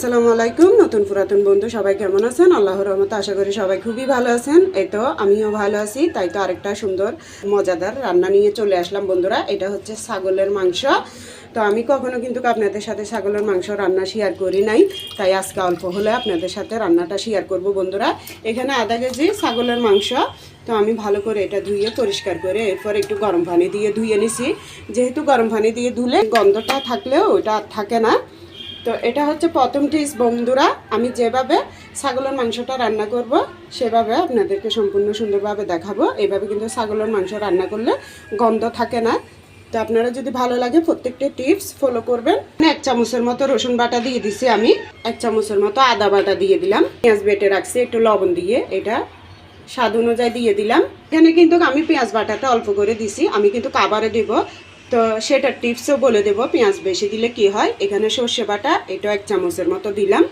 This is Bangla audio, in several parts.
আসসালামু আলাইকুম। নতুন পুরাতন বন্ধু সবাই কেমন আছেন? আল্লাহর রহমতে আশা করি সবাই খুবই ভালো আছেন। এই তো আমিও ভালো আছি। তাই তো আরেকটা সুন্দর মজাদার রান্না নিয়ে চলে আসলাম বন্ধুরা। এটা হচ্ছে ছাগলের মাংস। তো আমি কখনো কিন্তু আপনাদের সাথে ছাগলের মাংস রান্না শেয়ার করি নাই, তাই আজকে অল্প হলে আপনাদের সাথে রান্নাটা শেয়ার করব বন্ধুরা। এখানে আধা কেজি ছাগলের মাংস। তো আমি ভালো করে এটা ধুয়ে পরিষ্কার করে এরপর একটু গরম পানি দিয়ে ধুয়ে নিছি। যেহেতু গরম পানি দিয়ে ধুলে গন্ধটা থাকলেও ওটা থাকে না। তো এটা হচ্ছে প্রথম টিপস বন্ধুরা। আমি যেভাবে ছাগলের মাংসটা রান্না করব সেভাবে আপনাদেরকে সম্পূর্ণ সুন্দরভাবে দেখাবো। এইভাবে কিন্তু ছাগলের মাংস রান্না করলে গন্ধ থাকে না। তো আপনারা যদি ভালো লাগে প্রত্যেকটা টিপস ফলো করবেন। 1 চামচের মতো রসুন বাটা দিয়ে দিছি, আমি 1 চামচের মতো আদা বাটা দিয়ে দিলাম, পেঁয়াজ বেটে রাখছি একটু লবণ দিয়ে, এটা স্বাদ অনুযায়ী দিয়ে দিলাম। এখানে কিন্তু আমি পেঁয়াজ বাটাটা অল্প করে দিছি, আমি কিন্তু কাবারে দেব। তো সেটার টিপসও বলে দেব পেঁয়াজ বেশি দিলে কি হয়। এখানে সর্ষে বাটা এটা 1 চামচের মতো দিলাম।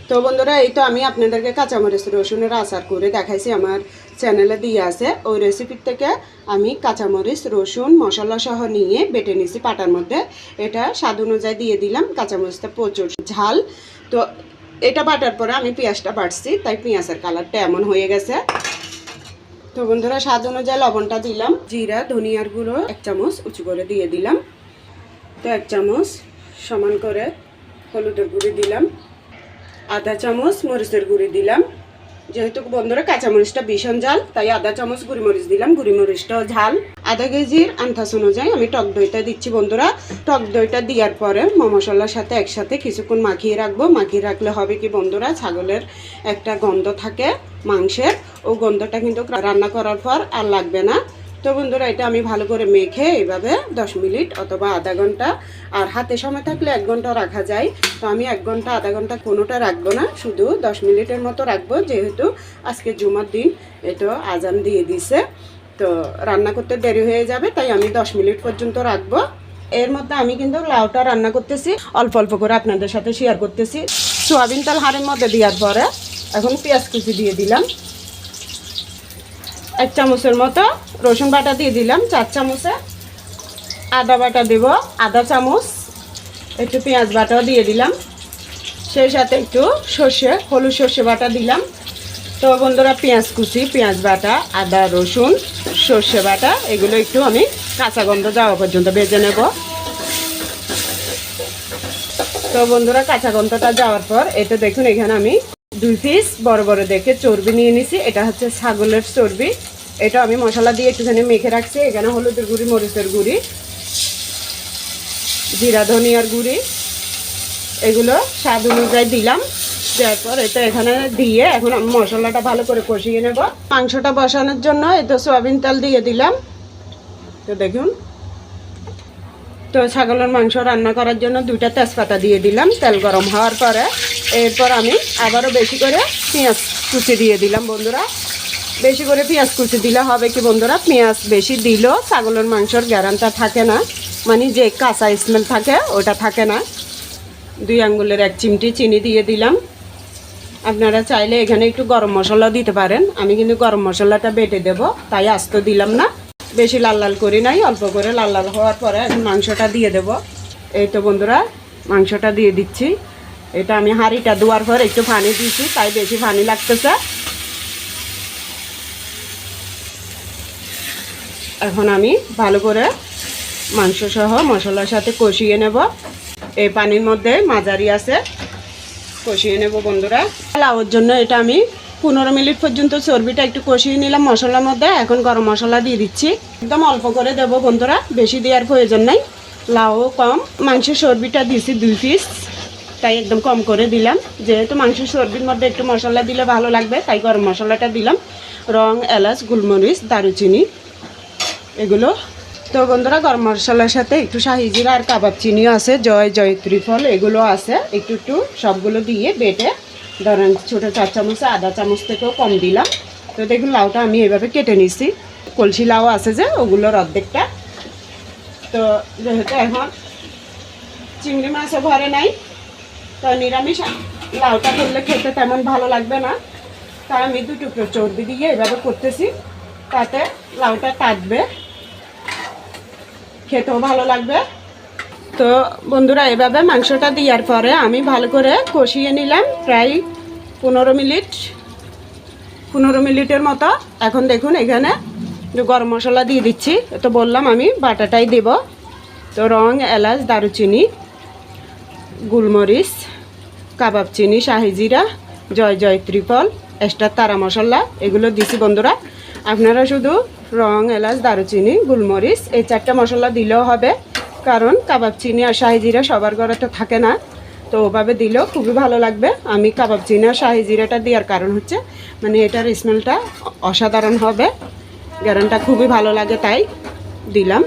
তো বন্ধুরা এই তো আমি আপনাদেরকে কাঁচামরিচ রসুনের আচার করে দেখাইছি, আমার চ্যানেলে দিয়ে আছে। ওই রেসিপির থেকে আমি কাঁচামরিচ রসুন মশলা সহ নিয়ে বেটে নিছি পাটার মধ্যে। এটা স্বাদ অনুযায়ী দিয়ে দিলাম। কাঁচামরিচটা প্রচুর ঝাল। তো এটা বাটার পরে আমি পেঁয়াজটা বাটছি, তাই পেঁয়াজের কালারটা এমন হয়ে গেছে। তো বন্ধুরা স্বাদ অনুযায়ী লবণটা দিলাম। জিরা ধনিয়ার গুঁড়ো 1 চামচ উঁচু করে দিয়ে দিলাম। তো 1 চামচ সমান করে হলুদের গুঁড়ি দিলাম। আধা চামচ মরিচের গুঁড়ি দিলাম। যেহেতু বন্ধুরা কাঁচামরিচটা ভীষণ ঝাল, তাই আধা চামচ গুঁড়িমরিচ দিলাম। গুঁড়িমরিচটাও ঝাল। আধা কেজির আন্দাজ অনুযায়ী আমি টক দইটা দিচ্ছি বন্ধুরা। টক দইটা দেওয়ার পরে মশলার সাথে একসাথে কিছুক্ষণ মাখিয়ে রাখবো। মাখিয়ে রাখলে হবে কি বন্ধুরা, ছাগলের একটা গন্ধ থাকে মাংসের, ও গন্ধটা কিন্তু রান্না করার পর আর লাগবে না। তো বন্ধুরা এটা আমি ভালো করে মেখে এইভাবে 10 মিনিট অথবা আধা ঘন্টা, আর হাতে সময় থাকলে 1 ঘন্টা রাখা যায়। তো আমি 1 ঘন্টা আধা ঘন্টা কোনোটা রাখবো না, শুধু 10 মিনিটের মতো রাখবো। যেহেতু আজকে জুমার দিন, এটা আজান দিয়ে দিছে, তো রান্না করতে দেরি হয়ে যাবে, তাই আমি 10 মিনিট পর্যন্ত রাখবো। এর মধ্যে আমি কিন্তু লাউটা রান্না করতেছি, অল্প অল্প করে আপনাদের সাথে শেয়ার করতেছি। সোয়াবিন তেল হাঁড়ির মধ্যে দেওয়ার পরে এখন পেঁয়াজ কুচি দিয়ে দিলাম। 1 চামচের মতো রসুন বাটা দিয়ে দিলাম। 4 চামচে আদা বাটা দেব, আধা চামচ একটু পেঁয়াজ বাটাও দিয়ে দিলাম। সেই সাথে একটু হলুদ সর্ষে বাটা দিলাম। তো বন্ধুরা পেঁয়াজ কুচি, পেঁয়াজ বাটা, আদা রসুন সর্ষে বাটা এগুলো একটু আমি কাঁচা গন্ধ যাওয়া পর্যন্ত ভেজে নেব। তো বন্ধুরা কাঁচা গন্ধটা যাওয়ার পর এটা দেখুন, এখানে আমি 2 পিস বড় বড় দেখে চর্বি নিয়ে নিছি। এটা হচ্ছে ছাগলের চর্বি। এটা আমি মশলা দিয়ে একটুখানি মেখে রাখছি। এখানে হলুদের গুঁড়ি, মরিচের গুঁড়ি, জিরা ধনিয়ার গুঁড়ি এগুলো স্বাদ অনুযায়ী দিলাম। তারপর এটা এখানে দিয়ে এখন আমি মশলাটা ভালো করে কষিয়ে নেব। মাংসটা বসানোর জন্য এটা সয়াবিন তেল দিয়ে দিলাম। তো দেখুন, তো ছাগলের মাংস রান্না করার জন্য 2টা তেজপাতা দিয়ে দিলাম। তেল গরম হওয়ার পরে এরপর আমি আবারও বেশি করে পেঁয়াজ কুচি দিয়ে দিলাম বন্ধুরা। বেশি করে পেঁয়াজ কুচি দিলে হবে কি বন্ধুরা, পেঁয়াজ বেশি দিলেও ছাগলের মাংসর গ্যারান্টা থাকে না, মানে যে কাঁচা স্মেল থাকে ওটা থাকে না। 2 আঙ্গুলের 1 চিমটি চিনি দিয়ে দিলাম। আপনারা চাইলে এখানে একটু গরম মশলা দিতে পারেন। আমি কিন্তু গরম মশলাটা বেটে দেব, তাই আস্ত দিলাম না। বেশি লাল লাল করি নাই, অল্প করে লাল লাল হওয়ার পরে এখন মাংসটা দিয়ে দেব। এই তো বন্ধুরা মাংসটা দিয়ে দিচ্ছি। এটা আমি হাঁড়িটা ধোয়ার পর একটু পানি দিয়েছি, তাই বেশি পানি লাগতেছে। এখন আমি ভালো করে মাংস সহ মশলার সাথে কষিয়ে নেব। এই পানির মধ্যে মাঝারি আছে কষিয়ে নেব বন্ধুরা। লাউর জন্য এটা আমি 15 মিনিট পর্যন্ত চর্বিটা একটু কষিয়ে নিলাম মশলার মধ্যে। এখন গরম মশলা দিয়ে দিচ্ছি, একদম অল্প করে দেবো বন্ধুরা, বেশি দেওয়ার প্রয়োজন নাই। লাউ কম, মাংসের চর্বিটা দিয়েছি 2 পিস, তাই একদম কম করে দিলাম। যেহেতু মাংসের চর্বির মধ্যে একটু মশলা দিলে ভালো লাগবে, তাই গরম মশলাটা দিলাম। রং, এলাচ, গোলমরিচ, দারুচিনি এগুলো। তো বন্ধুরা গরম মশলার সাথে একটু শাহি জিরা আর কাবাব চিনিও আছে, জয়ত্রী ফল এগুলো আছে, একটু একটু সবগুলো দিয়ে বেটে ধরেন ছোটো 4 চামচে আধা চামচ থেকেও কম দিলাম। তো দেখুন লাউটা আমি এভাবে কেটে নিছি। কলসি লাউ আছে যে ওগুলোর অর্ধেকটা। তো যেহেতু এখন চিংড়ি মাছও ঘরে নাই, তো নিরামিষ লাউটা করলে খেতে তেমন ভালো লাগবে না, তাই আমি 2 টুকরো চর্বি দিয়ে এভাবে করতেছি। তাতে লাউটা কাটবে, খেতেও ভালো লাগবে। তো বন্ধুরা এভাবে মাংসটা দেওয়ার পরে আমি ভালো করে কষিয়ে নিলাম প্রায় 15 মিনিটের মতো। এখন দেখুন এখানে গরম মশলা দিয়ে দিচ্ছি। তো বললাম আমি বাটাটাই দেব। তো রং, এলাচ, দারুচিনি, গোলমরিচ, কাবাব চিনি, শাহি জিরা, জয়ত্রী ফল, এক্সট্রা তারা মশলা এগুলো দিছি বন্ধুরা। আপনারা শুধু রং, এলাচ, দারুচিনি, গোলমরিচ এই 4টা মশলা দিলেও হবে, কারণ কাবাব চিনি আর শাহি জিরা সবার ঘরে তো থাকে না। তো ওভাবে দিলেও খুবই ভালো লাগবে। আমি কাবাব চিনি আর শাহি জিরাটা দেওয়ার কারণ হচ্ছে মানে এটার স্মেলটা অসাধারণ হবে, গ্যারানটা খুবই ভালো লাগে তাই দিলাম।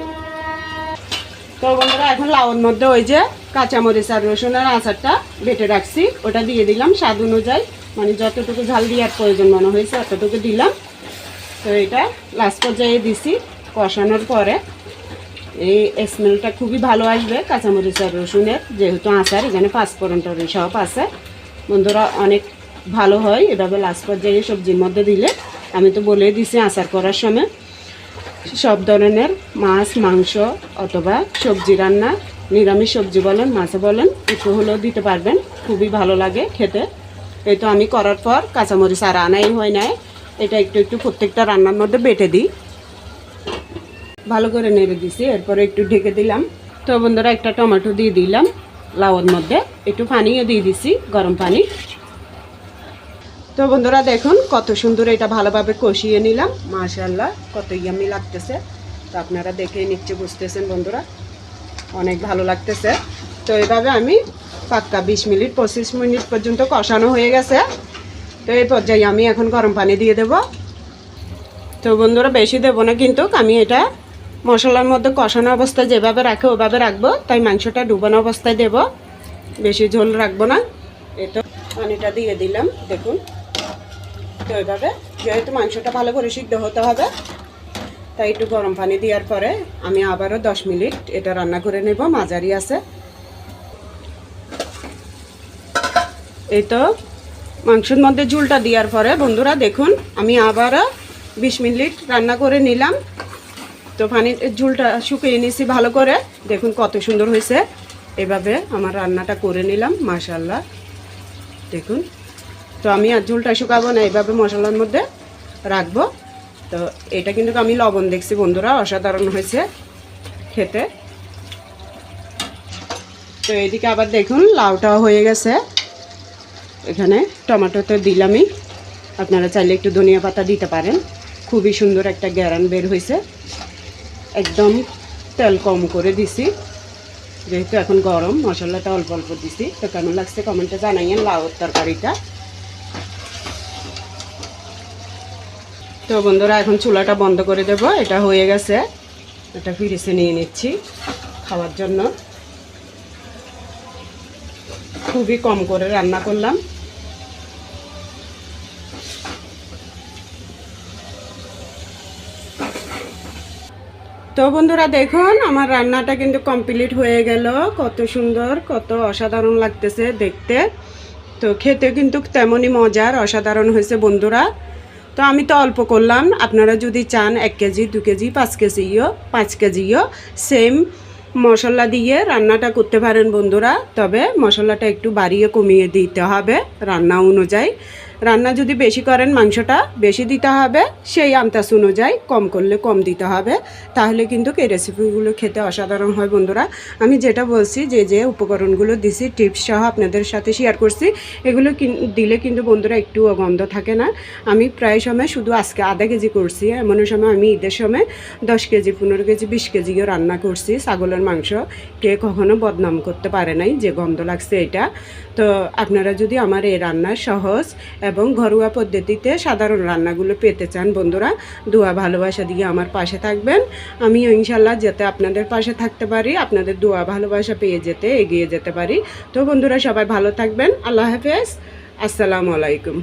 তো বন্ধুরা এখন লাউর মধ্যে ওই যে কাঁচামরিচ আর রসুনের আচারটা বেটে রাখছি ওটা দিয়ে দিলাম স্বাদ অনুযায়ী, মানে যতটুকু ঝাল দেওয়ার প্রয়োজন মনে হয়েছে অতটুকু দিলাম। তো এটা লাস্ট পর্যায়ে দিছি। কষানোর পরে এই স্মেলটা খুবই ভালো আসবে কাঁচামরিচ আর রসুনের, যেহেতু আচার এখানে 5 ফোড়ন সব আছে বন্ধুরা, অনেক ভালো হয় এভাবে লাস্ট পর্যায়ে সবজির মধ্যে দিলে। আমি তো বলে দিছি আচার করার সময় সব ধরনের মাছ, মাংস অথবা সবজি রান্না, নিরামিষ সবজি বলেন, মাছ বলেন, একটু হলেও দিতে পারবেন, খুবই ভালো লাগে খেতে। এই তো আমি করার পর কাঁচামরিচ আর আনাই হয় নাই, এটা একটু একটু প্রত্যেকটা রান্নার মধ্যে বেটে দিই, ভালো করে নেড়ে দিছি। এরপরে একটু ঢেকে দিলাম। তো বন্ধুরা একটা টমেটো দিয়ে দিলাম লাউয়ের মধ্যে, একটু পানিও দিয়ে দিছি, গরম পানি। তো বন্ধুরা দেখুন কত সুন্দর এটা ভালোভাবে কষিয়ে নিলাম, মাশাআল্লাহ কত ইয়ামি লাগতেছে। তো আপনারা দেখেই নিশ্চয় বুঝতেছেন বন্ধুরা, অনেক ভালো লাগতেছে। তো এইভাবে আমি পাক্কা 20-25 মিনিট পর্যন্ত কষানো হয়ে গেছে। তো এই পর্যায়ে আমি এখন গরম পানি দিয়ে দেব। তো বন্ধুরা বেশি দেবো না, কিন্তু আমি এটা মশলার মধ্যে কষানো অবস্থায় যেভাবে রাখে ওভাবে রাখবো, তাই মাংসটা ডুবানো অবস্থায় দেব, বেশি ঝোল রাখবো না। এই তো পানিটা দিয়ে দিলাম দেখুন। তো এইভাবে যেহেতু মাংসটা ভালো করে সিদ্ধ হতে হবে তাই একটু গরম পানি দেওয়ার পরে আমি আবারও 10 মিনিট এটা রান্না করে নেব, মাঝারি আছে। এই তো মাংসের মধ্যে ঝোলটা দেওয়ার পরে বন্ধুরা দেখুন আমি আবারও 20 মিনিট রান্না করে নিলাম। তো পানির ঝোলটা শুকিয়ে নিয়েছি ভালো করে, দেখুন কত সুন্দর হয়েছে। এভাবে আমার রান্নাটা করে নিলাম, মাশাআল্লাহ দেখুন। তো আমি আর ঝোলটা শুকাবো না, এইভাবে মশলার মধ্যে রাখবো। তো এটা কিন্তু আমি লবণ দেখছি বন্ধুরা, অসাধারণ হয়েছে খেতে। তো এইদিকে আবার দেখুন লাউটাও হয়ে গেছে, এখানে টমেটো তো দিলামই, আপনারা চাইলে একটু ধনিয়া পাতা দিতে পারেন, খুবই সুন্দর একটা গ্যারান বের হয়েছে। একদম তেল কম করে দিছি, যেহেতু এখন গরম মশলাটা অল্প অল্প দিছি। তো কেমন লাগছে কমেন্টে জানাইয়েন লাউর তরকারিটা। তো বন্ধুরা এখন চুলাটা বন্ধ করে দেব, এটা হয়ে গেছে, এটা ফ্রিজে নিয়ে নিচ্ছি খাওয়ার জন্য। খুবই কম করে রান্না করলাম। তো বন্ধুরা দেখুন আমার রান্নাটা কিন্তু কমপ্লিট হয়ে গেল, কত সুন্দর কত অসাধারণ লাগতেছে দেখতে। তো খেতে কিন্তু তেমনই মজার, অসাধারণ হয়েছে বন্ধুরা। তো আমি তো অল্প করলাম, আপনারা যদি চান 1 কেজি 2 কেজি 5 কেজিও 5 কেজিও সেম মশলা দিয়ে রান্নাটা করতে পারেন বন্ধুরা। তবে মশলাটা একটু বাড়িয়ে কমিয়ে দিতে হবে রান্না অনুযায়ী। রান্না যদি বেশি করেন মাংসটা বেশি দিতে হবে, সেই আন্দাজ অনুযায়ী কম করলে কম দিতে হবে, তাহলে কিন্তু এই রেসিপিগুলো খেতে অসাধারণ হয় বন্ধুরা। আমি যেটা বলছি যে উপকরণগুলো দিছি টিপস সহ আপনাদের সাথে শেয়ার করছি, এগুলো দিলে কিন্তু বন্ধুরা একটুও গন্ধ থাকে না। আমি প্রায় সময় শুধু আজকে আধা কেজি করছি, এমন সময় আমি ঈদের সময় 10 কেজি 15 কেজি 20 কেজিও রান্না করছি ছাগলের মাংস। কে কখনো বদনাম করতে পারে নাই যে গন্ধ লাগছে এটা। তো আপনারা যদি আমার এই রান্নার সহজ এবং ঘরোয়া পদ্ধতিতে সাধারণ রান্নাগুলো পেতে চান বন্ধুরা, দোয়া ভালোবাসা দিয়ে আমার পাশে থাকবেন। আমিও ইনশাল্লাহ যাতে আপনাদের পাশে থাকতে পারি, আপনাদের দোয়া ভালোবাসা পেয়ে যেতে এগিয়ে যেতে পারি। তো বন্ধুরা সবাই ভালো থাকবেন, আল্লাহ হাফেজ, আসসালামু আলাইকুম।